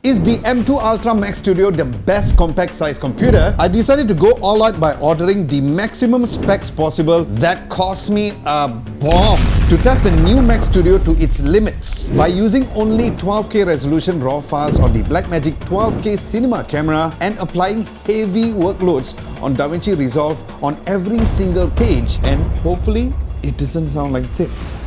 Is the M2 Ultra Max Studio the best compact size computer? I decided to go all out by ordering the maximum specs possible that cost me a bomb to test the new Mac Studio to its limits. By using only 12K resolution RAW files on the Blackmagic 12K cinema camera and applying heavy workloads on DaVinci Resolve on every single page, and hopefully it doesn't sound like this.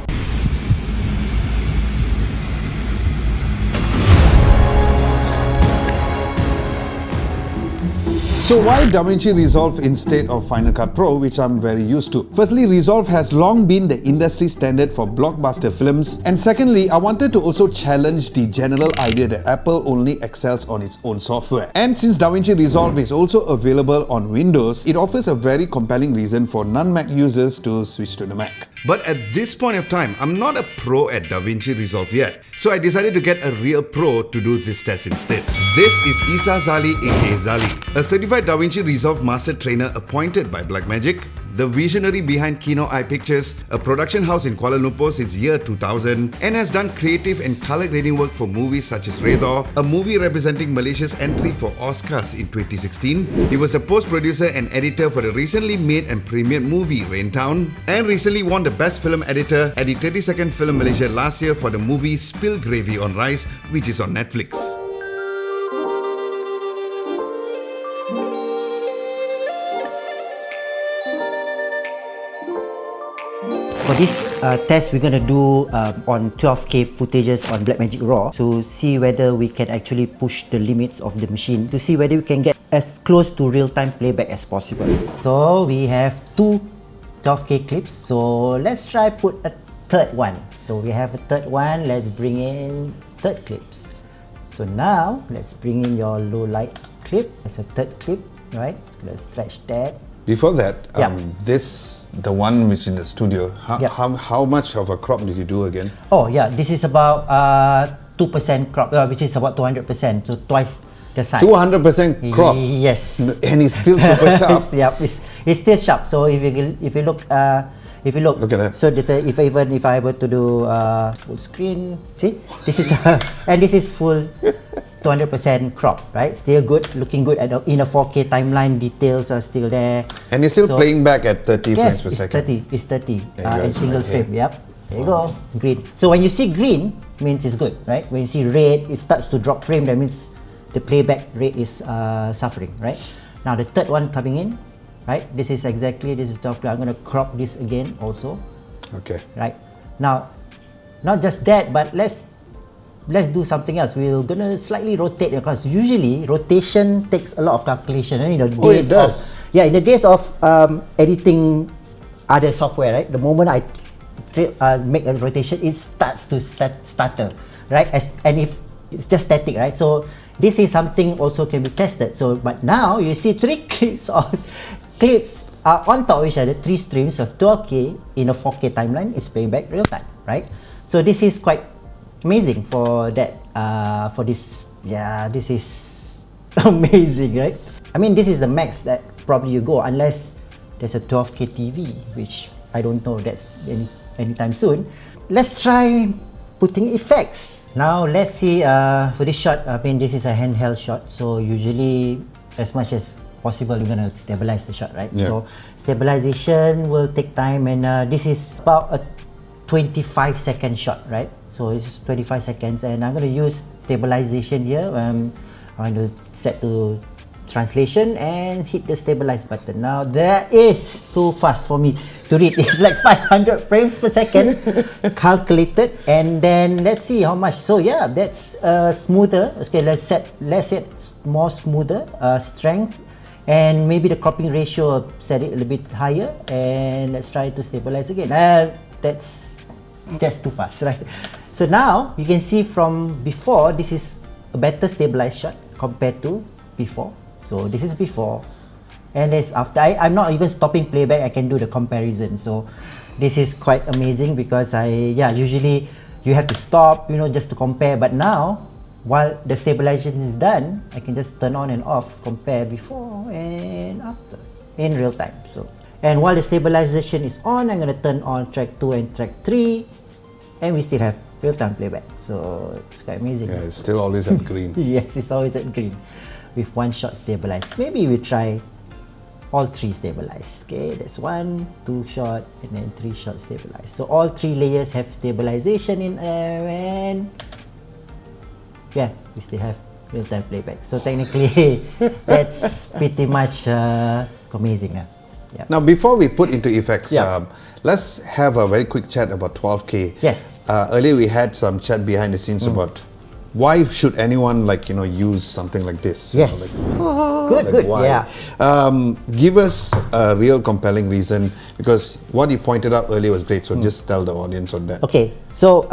So why DaVinci Resolve instead of Final Cut Pro, which I'm very used to? Firstly, Resolve has long been the industry standard for blockbuster films, and secondly, I wanted to also challenge the general idea that Apple only excels on its own software. And since DaVinci Resolve is also available on Windows, it offers a very compelling reason for non-Mac users to switch to the Mac. But at this point of time, I'm not a pro at DaVinci Resolve yet, so I decided to get a real pro to do this test instead. This is Isa Zali aka Zali, a certified DaVinci Resolve master trainer appointed by Blackmagic, the visionary behind Kino Eye Pictures, a production house in Kuala Lumpur since year 2000, and has done creative and color grading work for movies such as Redha, a movie representing Malaysia's entry for Oscars in 2016. He was a post-producer and editor for the recently made and premiered movie Raintown, and recently won the Best Film Editor at the 32nd Film Malaysia last year for the movie Spill Gravy on Rice, which is on Netflix. For this test, we're going to do on 12K footages on Blackmagic RAW to see whether we can actually push the limits of the machine, to see whether we can get as close to real-time playback as possible. So we have two 12K clips. So let's try put a third one. So we have a third one. Let's bring in third clips. So now let's bring in your low light clip as a third clip, right? So let's stretch that. Before that, the one which in the studio, how much of a crop did you do again? Oh yeah, this is about 2% crop, which is about 200%, so twice the size. 200% crop? Yes. And it's still super sharp? It's still sharp. So if you look, look at that. So if I were to do full screen, see, this is and this is full 200% crop, right? Still good, looking good in a 4K timeline. Details are still there. And it's still playing back at 30 frames per second. It's 30 in single frame. Yep. There you go. Green. So when you see green, means it's good, right? When you see red, it starts to drop frame. That means the playback rate is suffering, right? Now the third one coming in, right? This is 12. I'm going to crop this again also. Okay. Right. Now, not just that, but let's do something else. We're gonna slightly rotate because usually rotation takes a lot of calculation. In the days it does. in the days of editing other software, right? The moment I make a rotation, it starts to stutter, right? And if it's just static, right? So this is something also can be tested. So, but now you see three clips are on top of each other, 3 streams of 12K in a 4K timeline. It's playing back real time, right? So this is quite amazing for that. For this, this is amazing, right? I mean, this is the max that probably you go, unless there's a 12K TV, which I don't know that's anytime soon. Let's try putting effects. Now let's see for this shot. I mean, this is a handheld shot, so usually as much as possible you're gonna stabilize the shot, right? Yeah. So stabilization will take time, and this is about a 25-second shot, right? So it's 25 seconds, and I'm going to use stabilization here. I'm going to set to translation and hit the stabilize button. Now that is too fast for me to read. It's like 500 frames per second calculated, and then let's see how much. So yeah, that's smoother. Okay, let's set more smoother strength, and maybe the cropping ratio, set it a little bit higher, and let's try to stabilize again. That's too fast, right? So now you can see from before, this is a better stabilized shot compared to before. So this is before, and it's after. I'm not even stopping playback. I can do the comparison. So this is quite amazing because usually you have to stop, just to compare. But now, while the stabilization is done, I can just turn on and off, compare before and after in real time. So, and while the stabilization is on, I'm going to turn on track 2 and track 3. and we still have real-time playback. So it's quite amazing. Yeah, it's still always at green. Yes, it's always at green with one shot stabilized. Maybe we try all 3 stabilized. Okay, that's 1, 2 shot, and then 3 shot stabilized. So all 3 layers have stabilization in there, and yeah, we still have real-time playback. So technically, that's pretty much amazing. Yeah. Now, before we put into effects, Yeah. let's have a very quick chat about 12K. Yes. Earlier we had some chat behind the scenes about why should anyone use something like this? Yes. Like Good. why? Yeah. Give us a real compelling reason, because what you pointed out earlier was great. So just tell the audience on that. Okay. So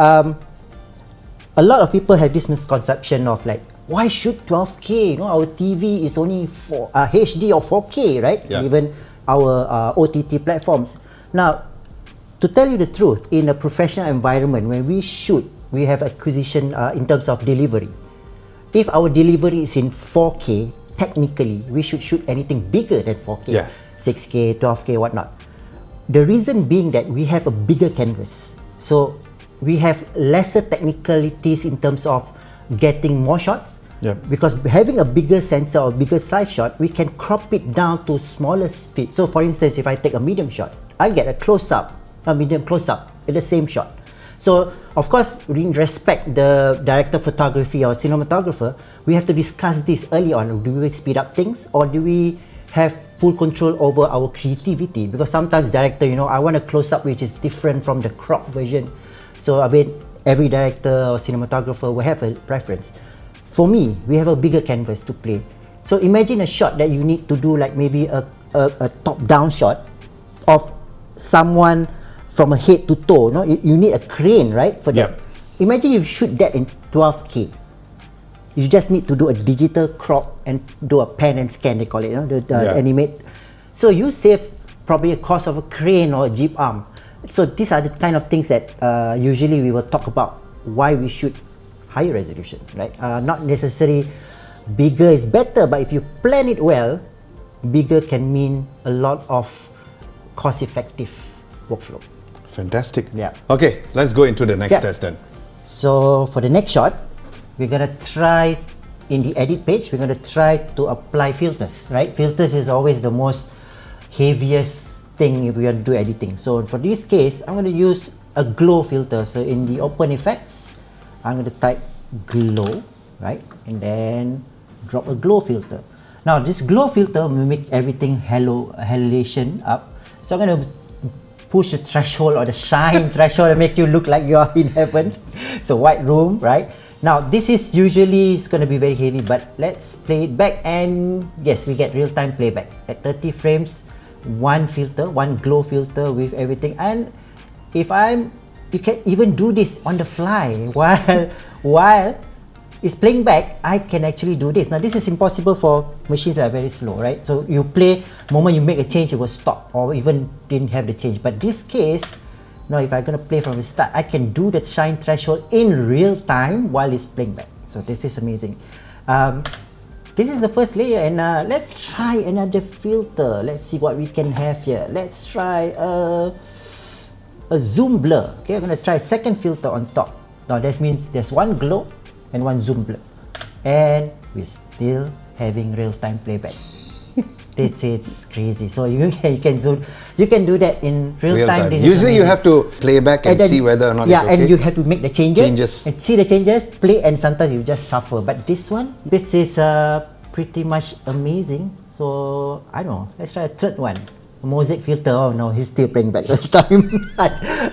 a lot of people have this misconception of why should 12K? Our TV is only for HD or 4K, right? Yeah. Even our OTT platforms. Now, to tell you the truth, in a professional environment, when we shoot, we have acquisition in terms of delivery. If our delivery is in 4K, technically, we should shoot anything bigger than 4K. Yeah. 6K, 12K, whatnot. The reason being that we have a bigger canvas. So, we have lesser technicalities in terms of getting more shots. Yeah. Because having a bigger sensor or bigger size shot, we can crop it down to smaller speed. So for instance, if I take a medium shot, I get a close-up, a medium close-up at the same shot. So of course, in respect the director of photography or cinematographer, we have to discuss this early on. Do we speed up things, or do we have full control over our creativity? Because sometimes director, I want a close-up which is different from the crop version. So every director or cinematographer will have a preference. For me, we have a bigger canvas to play. So imagine a shot that you need to do maybe a top-down shot of someone from a head to toe. No, you need a crane, right, for that. Yep. Imagine you shoot that in 12K. You just need to do a digital crop and do a pan and scan, they call it, animate. So you save probably a cost of a crane or a jeep arm. So these are the kind of things that usually we will talk about why we shoot higher resolution, right? Not necessarily bigger is better, but if you plan it well, bigger can mean a lot of cost-effective workflow. Fantastic. Yeah. Okay, let's go into the next Yeah. test then. So for the next shot, we're gonna try in the edit page, we're gonna try to apply filters, right? Filters is always the most heaviest thing if we are to do editing. So for this case, I'm gonna use a glow filter. So in the open effects, I'm going to type glow, right? And then drop a glow filter. Now this glow filter will make everything halation up. So I'm going to push the threshold or the shine threshold and make you look like you are in heaven. So white room, right? Now this is usually going to be very heavy, but let's play it back, and yes, we get real-time playback at 30 frames. One filter, one glow filter with everything, and you can even do this on the fly while it's playing back. I can actually do this. Now this is impossible for machines that are very slow, right? So you play, moment you make a change, it will stop, or even didn't have the change. But this case, now if I'm gonna play from the start, I can do the shine threshold in real time while it's playing back. So this is amazing. This is the first layer, and let's try another filter. Let's see what we can have here. Let's try a zoom blur. Okay, I'm going to try second filter on top. Now that means there's one glow and one zoom blur, and we're still having real-time playback. It's crazy. So you can do that in real time. Usually you have to play back and then, see whether or not yeah, it's okay. and you have to make the changes and see the changes, play, and sometimes you just suffer. But this is pretty much amazing. So I don't know, let's try a third one. Mosaic filter. Oh no, he's still playing back all the time.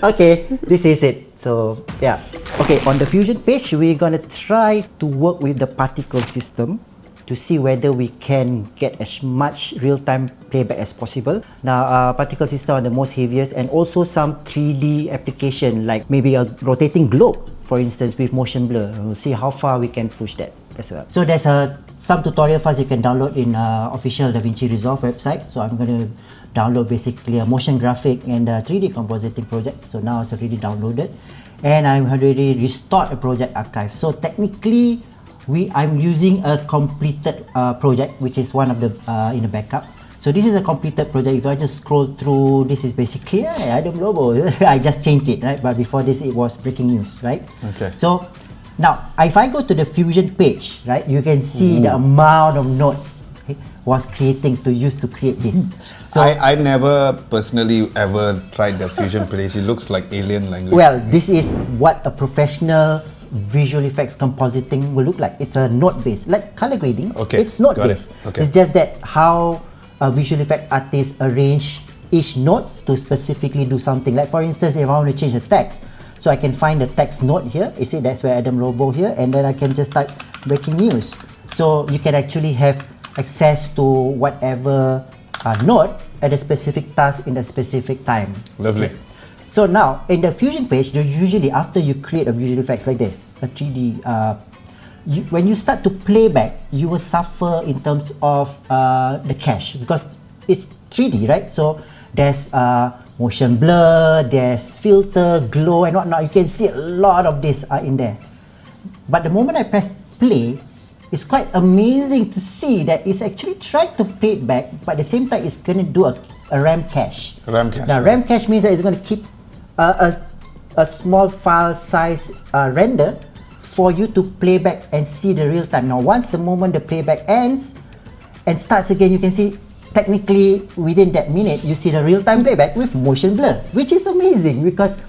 Okay, this is it. So yeah. Okay, on the Fusion page, we're gonna try to work with the particle system to see whether we can get as much real-time playback as possible. Now, particle system are the most heaviest, and also some 3D application, like maybe a rotating globe, for instance, with motion blur. We'll see how far we can push that as well. So there's some tutorial files you can download in official DaVinci Resolve website. So I'm going to download basically a motion graphic and a 3D compositing project. So now it's already downloaded, and I'm already restored a project archive. So technically, I'm using a completed project, which is one of the in the backup. So this is a completed project. If I just scroll through, this is basically Adam Lobo. I just changed it, right? But before this, it was breaking news, right? Okay. So now, if I go to the Fusion page, right, you can see the amount of nodes was creating to use to create this. So I never personally ever tried the Fusion page. It looks like alien language. well, this is what a professional visual effects compositing will look like. It's a node based, like color grading. Okay, It's node got it. based. Okay. It's just that how a visual effect artist arrange each nodes to specifically do something. Like for instance, if I want to change the text, so I can find the text node here. You see, that's where Adam Lobo here, and then I can just type breaking news. So you can actually have access to whatever node at a specific task in a specific time. Lovely. So now in the Fusion page, usually after you create a visual effects like this, a 3D, when you start to play back, you will suffer in terms of the cache because it's 3D, right? So there's motion blur, there's filter, glow, and whatnot. You can see a lot of this in there. But the moment I press play, it's quite amazing to see that it's actually trying to play it back, but at the same time, it's going to do a RAM cache. RAM cache, Now, right. RAM cache means that it's going to keep a small file size render for you to play back and see the real time. Now, once the moment the playback ends and starts again, you can see technically within that minute, you see the real time playback with motion blur, which is amazing because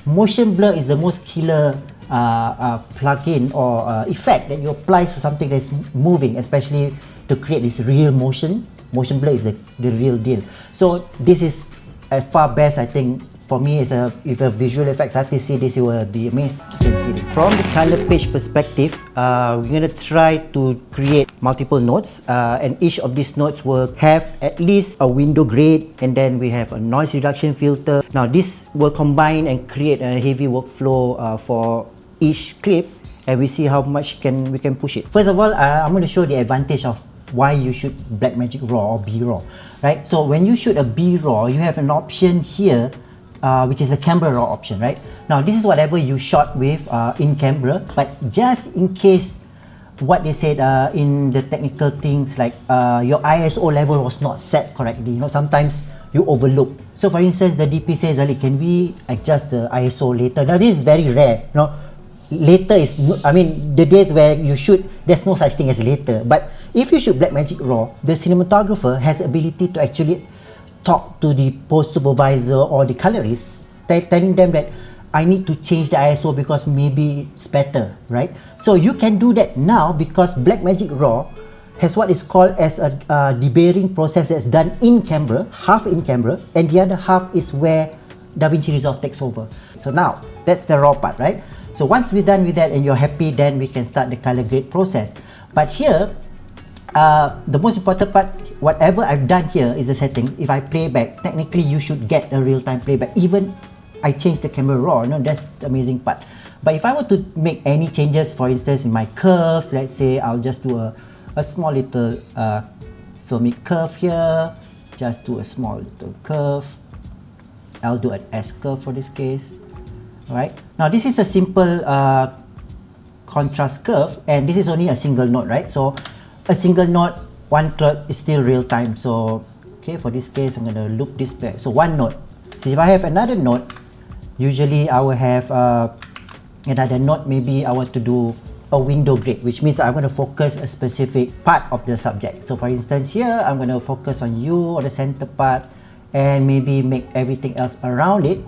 motion blur is the most killer plugin or effect that you apply to something that's moving, especially to create this real motion. Motion blur is the real deal. So this is as far best, I think, for me, is if a visual effects artist see this, you will be amazed. You can see this. From the color page perspective, we're going to try to create multiple nodes, and each of these nodes will have at least a window grade, and then we have a noise reduction filter. Now this will combine and create a heavy workflow for each clip, and we see how much we can push it. First of all, I'm going to show the advantage of why you shoot Blackmagic RAW or B-RAW, right? So when you shoot a B-RAW, you have an option here, which is the camera raw option, right? Now this is whatever you shot with in camera, but just in case what they said in the technical things like your ISO level was not set correctly, sometimes you overlook. So for instance, the DP says, Ali, can we adjust the ISO later? Now this is very rare, later is, the days where you shoot, there's no such thing as later. But if you shoot Blackmagic RAW, the cinematographer has the ability to actually talk to the post supervisor or the colorist, telling them that I need to change the ISO because maybe it's better, right? So you can do that now because Blackmagic RAW has what is called as a debayering process that's done in camera, half in camera, and the other half is where DaVinci Resolve takes over. So now that's the raw part, right? So once we're done with that and you're happy, then we can start the color grade process. But here, the most important part, whatever I've done here is the setting. If I play back, technically you should get a real-time playback. Even I changed the camera raw, that's the amazing part. But if I were to make any changes, for instance, in my curves, let's say I'll just do a small little filmic curve here, just do a small little curve. I'll do an S curve for this case. Alright, now this is a simple contrast curve, and this is only a single node, right? So a single node, one curve is still real time. So okay, for this case, I'm going to loop this back. So one node. So if I have another node, usually I will have another node. Maybe I want to do a window grid, which means I'm going to focus a specific part of the subject. So for instance, here I'm going to focus on you or the center part, and maybe make everything else around it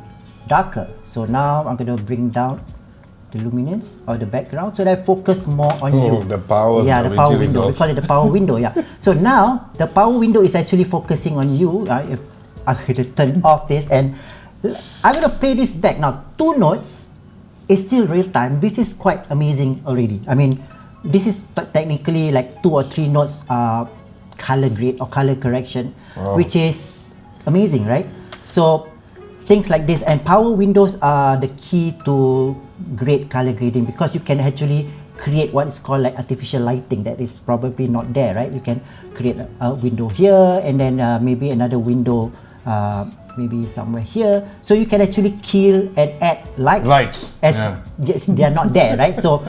darker. So now I'm going to bring down the luminance or the background so that I focus more on you. The power. Yeah, the power window. We call it the power window. Yeah. So now the power window is actually focusing on you. If I'm going to turn off this, and I'm going to play this back now. 2 nodes is still real time. This is quite amazing already. This is technically like 2 or 3 nodes color grade or color correction, which is amazing, right? So things like this, and power windows are the key to great color grading because you can actually create what is called like artificial lighting that is probably not there, right? You can create a window here, and then maybe another window maybe somewhere here, so you can actually kill and add lights as yes, they are not there, right? So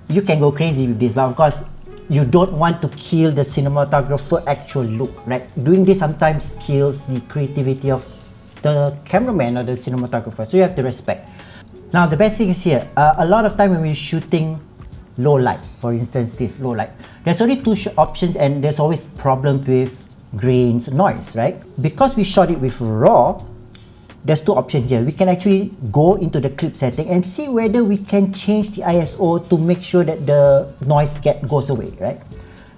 you can go crazy with this, but of course you don't want to kill the cinematographer actual look, right? Doing this sometimes kills the creativity of the cameraman or the cinematographer, so you have to respect. Now the best thing is here, a lot of time when we're shooting low light, for instance this low light, there's only two options and there's always problems with grains, noise, right? Because we shot it with RAW, there's two options here. We can actually go into the clip setting and see whether we can change the ISO to make sure that the noise goes away, right?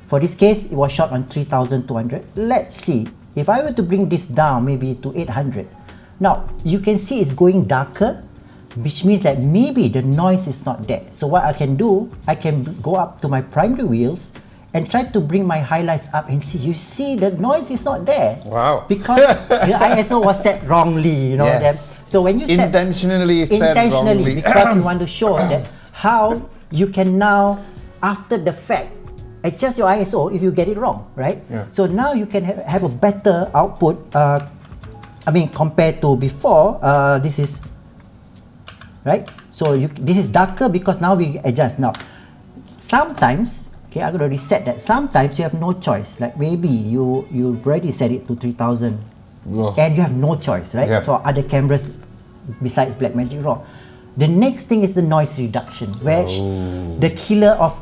For this case, it was shot on 3200. Let's see, if I were to bring this down maybe to 800, now you can see it's going darker, which means that maybe the noise is not there. So what I can do, I can go up to my primary wheels and try to bring my highlights up and see. You see the noise is not there. Wow. Because the ISO was set wrongly, you know. Yes. So when you set Intentionally set wrongly. because you want to show that how you can now, after the fact, adjust your ISO if you get it wrong, right? Yeah. So now you can have a better output. Compared to before, this is right. So this is darker because now we adjust. Now, sometimes, okay, I'm going to reset that. Sometimes you have no choice. Like maybe you already set it to 3000, and you have no choice, right? Yeah. For other cameras besides Blackmagic RAW. The next thing is the noise reduction, which the killer of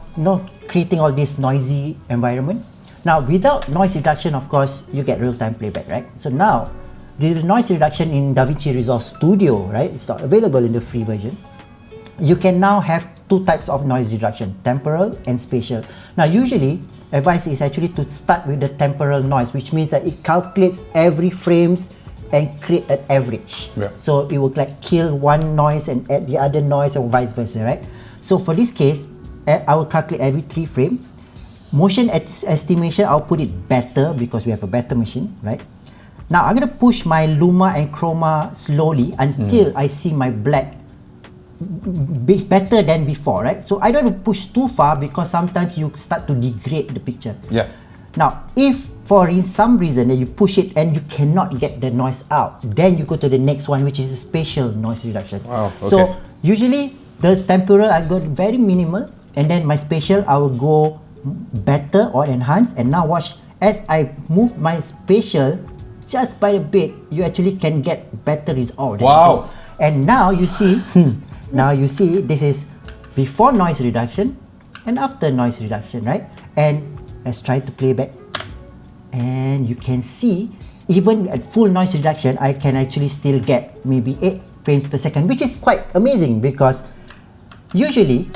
creating all this noisy environment. Now, without noise reduction, of course, you get real-time playback, right? So now, the noise reduction in DaVinci Resolve Studio, right? It's not available in the free version. You can now have two types of noise reduction, temporal and spatial. Now, usually, advice is actually to start with the temporal noise, which means that it calculates every frames and create an average. Yeah. So it will like kill one noise and add the other noise or vice versa, right? So for this case, I will calculate every 3 frames. Motion estimation, I'll put it better because we have a better machine, right? Now I'm going to push my luma and chroma slowly until I see my black better than before, right? So I don't want to push too far because sometimes you start to degrade the picture. Yeah. Now, if for some reason that you push it and you cannot get the noise out, then you go to the next one, which is a spatial noise reduction. Wow, okay. So usually the temporal I go very minimal, and then my spatial I will go better or enhance. And now watch, as I move my spatial just by a bit, you actually can get better result. Wow. And now you see, now you see this is before noise reduction and after noise reduction, right? And let's try to play back. And you can see, even at full noise reduction, I can actually still get maybe 8 frames per second, which is quite amazing because usually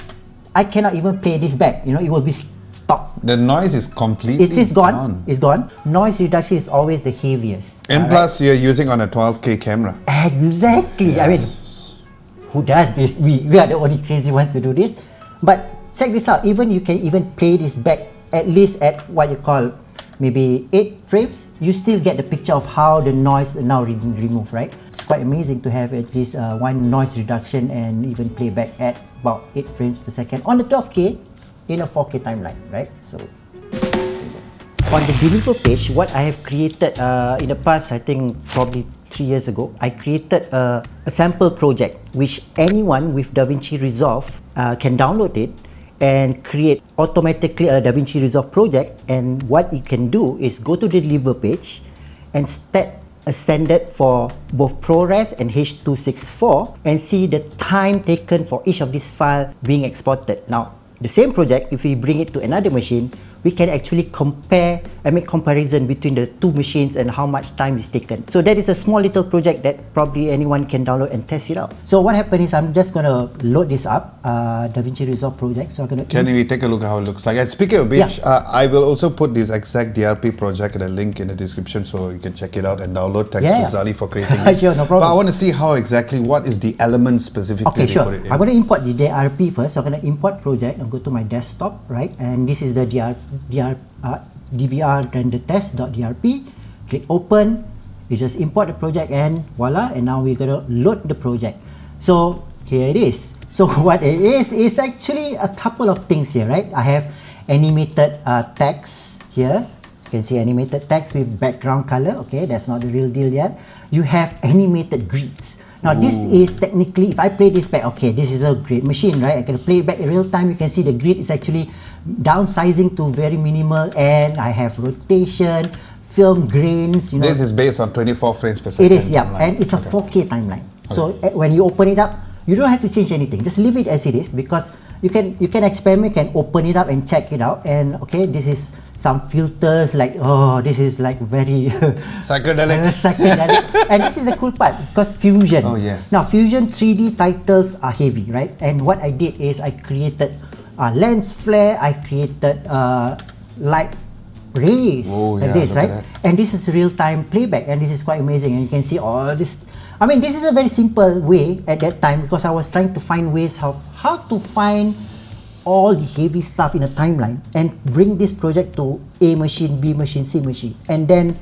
I cannot even play this back. You know, it will be stopped. The noise is completely gone. It's gone. Noise reduction is always the heaviest. And plus, you're using on a 12K camera. Exactly. Yes. I mean, who does this? We are the only crazy ones to do this. But check this out. Even you can even play this back at least at what you call maybe 8 frames. You still get the picture of how the noise is now removed, right? It's quite amazing to have at least one noise reduction and even playback at about 8 frames per second on the 12K in a 4K timeline, right? So on the deliver page, what I have created in the past, I think probably 3 years ago, I created a sample project which anyone with DaVinci Resolve can download it and create automatically a DaVinci Resolve project. And what you can do is go to the deliver page and set a standard for both ProRes and H.264 and see the time taken for each of these files being exported. Now, the same project, if we bring it to another machine, we can actually compare and make comparison between the two machines and how much time is taken. So that is a small little project that probably anyone can download and test it out. So what happened is I'm just going to load this up, DaVinci Resolve project. So I'm going to... Can we take a look how it looks like? And speaking of which, I will also put this exact DRP project in a link in the description so you can check it out and download. Thanks to Zali for creating this. Sure, no problem. But I want to see how exactly, what is the element specifically Okay, sure. put it in. I'm going to import the DRP first. So I'm going to import project and go to my desktop, right? And this is the DVR render test.drp. Click open. You just import the project and voila. And now we're going to load the project. So here it is. So what it is actually a couple of things here, right? I have animated text here. You can see animated text with background color. Okay, that's not the real deal yet. You have animated grids. Now this is technically, if I play this back, okay, this is a great machine, right? I can play it back in real time. You can see the grid is actually downsizing to very minimal, and I have rotation, film grains. You know, This is based on 24 frames per second. it is, yeah, timeline. and it's a 4K timeline. So when you open it up, you don't have to change anything. Just leave it as it is, because you can experiment, can open it up and check it out. And okay, this is some filters, like, oh, this is like very Psychedelic. psychedelic. And this is the cool part, because Fusion. Oh, yes. Now Fusion 3D titles are heavy, right? And what I did is I created lens flare. I created light rays Oh, like yeah, this, look at right? that. And this is real-time playback, and this is quite amazing. And you can see all this. I mean, this is a very simple way at that time, because I was trying to find ways how to find all the heavy stuff in a timeline and bring this project to A machine, B machine, C machine. And then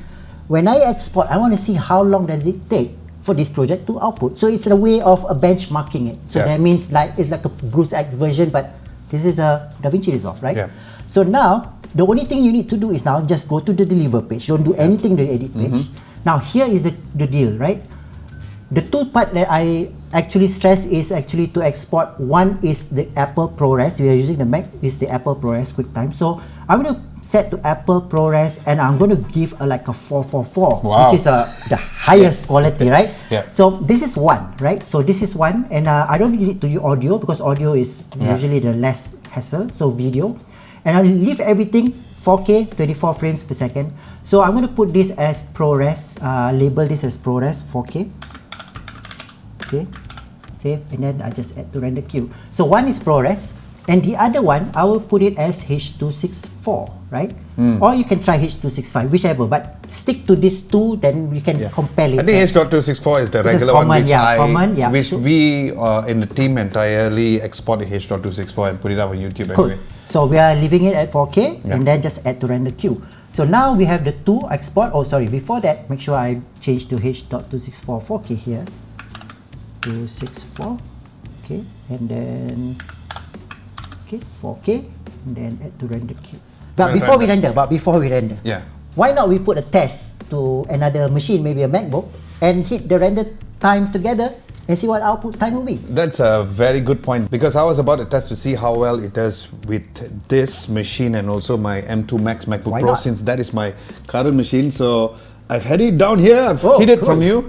when I export, I want to see how long does it take for this project to output. So it's a way of benchmarking it. So Yeah. that means like it's like a Bruce X version, but this is a DaVinci Resolve, right? Yeah. So now the only thing you need to do is now just go to the deliver page. Don't do anything to the edit page. Now here is the deal, right? The two part that I actually stress is actually to export. One is the Apple ProRes. We are using the Mac, is the Apple ProRes QuickTime. So I'm going to set to Apple ProRes, and I'm going to give like a 444, Wow. which is the highest quality, right? Yeah. So this is one, right? So this is one, and I don't need to use audio, because audio is usually the less hassle. So video, and I'll leave everything 4K, 24 frames per second. So I'm going to put this as ProRes, label this as ProRes 4K. Okay, save, and then I just add to render queue. So one is ProRes, and the other one I will put it as H.264, right? Or you can try H.265, whichever, but stick to these two, then we can compare I it. think H.264 is the This is regular common, one, yeah, which So- we in the team entirely export the H.264 and put it up on YouTube Cool. anyway. So we are leaving it at 4K, Yeah. and then just add to render queue. So now we have the two export. Oh, sorry, before that, make sure I change to H.264 4K here. 264, okay, and then 4K, and then add to render queue. But When before we render. render, Yeah. why not we put a test to another machine, maybe a MacBook, and hit the render time together and see what output time will be. That's a very good point, because I was about to test to see how well it does with this machine and also my M2 Max MacBook Why Pro, not? since that is my current machine. So I've had it down here, I've Oh, hid it cool. from you.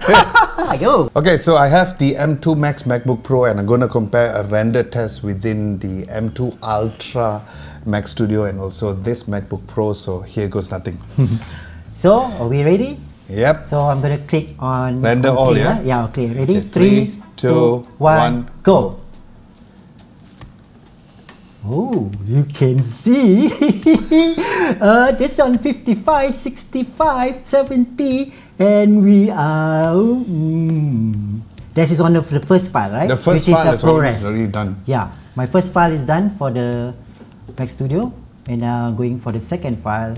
Yo. Okay, so I have the M2 Max MacBook Pro, and I'm going to compare a render test within the M2 Ultra Mac Studio and also this MacBook Pro. So here goes nothing. So are we ready? Yep. So I'm gonna click on Render all, continue, yeah? Yeah, okay. Ready? Okay, 3, 2, 1, go. Oh, you can see. This on 55, 65, 70, and we are. This is on the first file, right? The first Which file is is already done. Yeah, my first file is done for the Mac Studio, and now going for the second file.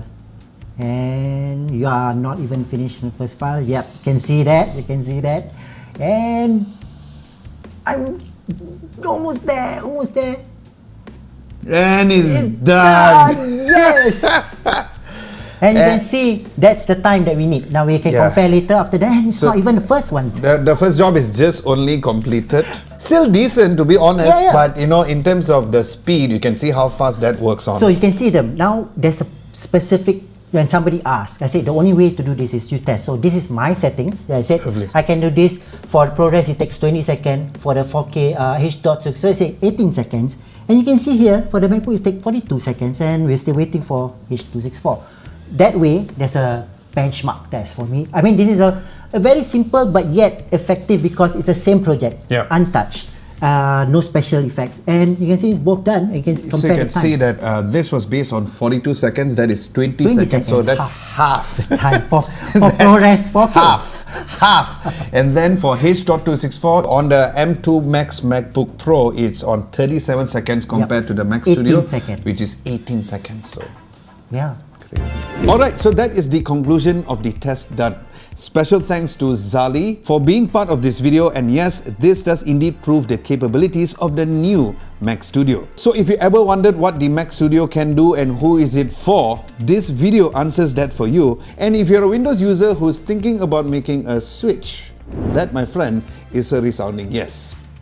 And you are not even finished the first file. Yep, you can see that. You can see that. And I'm almost there. Almost there. And it's It's done. Yes. And you can see that's the time that we need. Now we can Yeah. compare later after that. And it's So- not even the first one. The first job is just only completed. Still decent, to be honest, Yeah, yeah. but you know, in terms of the speed, you can see how fast that works on. So you can see them. Now there's a specific, when somebody asks, I said the only way to do this is you test. So this is my settings. I said Lovely. I can do this for ProRes, it takes 20 seconds. For the 4K H.6, so I say 18 seconds. And you can see here for the MacBook it takes 42 seconds, and we're still waiting for H.264. That way, there's a benchmark test for me. I mean, this is a very simple but yet effective, because it's the same project, Yeah. untouched. No special effects, and you can see it's both done. You can So compare you can the time. see that this was based on 42 seconds, that is 20, 20 seconds, so seconds, that's half. the time for That's ProRes 4K. half. And then for H.264 on the M2 Max MacBook Pro, it's on 37 seconds compared to the Mac 18 Studio, seconds. which is 18 seconds. So Yeah. crazy. Alright, so that is the conclusion of the test done. Special thanks to Zali for being part of this video, and yes, this does indeed prove the capabilities of the new Mac Studio. So if you ever wondered what the Mac Studio can do and who is it for, this video answers that for you. And if you're a Windows user who's thinking about making a switch, that, my friend, is a resounding yes.